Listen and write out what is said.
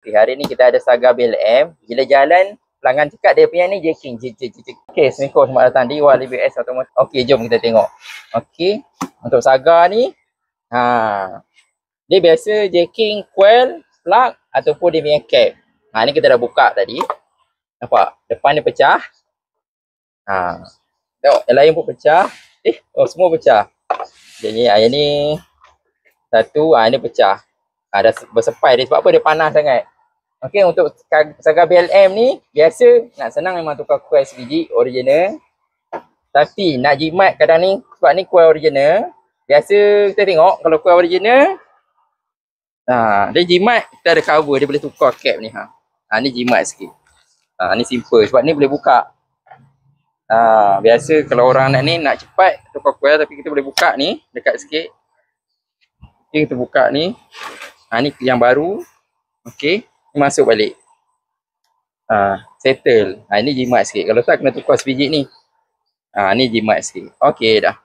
Okay, hari ni kita ada Saga BLM. Bila jalan, pelanggan cakap dia punya ni jacking. Okay, Assalamualaikum, selamat datang di WaliBS Automotive. Okay, jom kita tengok. Okay, untuk Saga ni, dia biasa jacking coil, plug ataupun dia punya cap. Ni kita dah buka tadi. Nampak? Depan dia pecah. Tengok, yang lain pun pecah. Semua pecah. Jadi, yang ni satu, ini pecah. Dah bersepai dia. Sebab apa? Dia panas sangat. Okey, untuk Saga BLM ni, biasa nak senang memang tukar coil sebiji original. Tapi nak jimat kadang ni, sebab ni coil original. Biasa kita tengok kalau coil original, dia jimat, kita ada cover, dia boleh tukar cap ni. Ni jimat sikit. Ni simple, sebab ni boleh buka. Biasa kalau orang nak cepat tukar coil, tapi kita boleh buka ni, dekat sikit. Okay, kita buka ni. Ni yang baru. Okey. Masuk balik. Settle. Ini jimat sikit. Kalau tak kena tukar sebiji ni. Ni jimat sikit. Okey dah.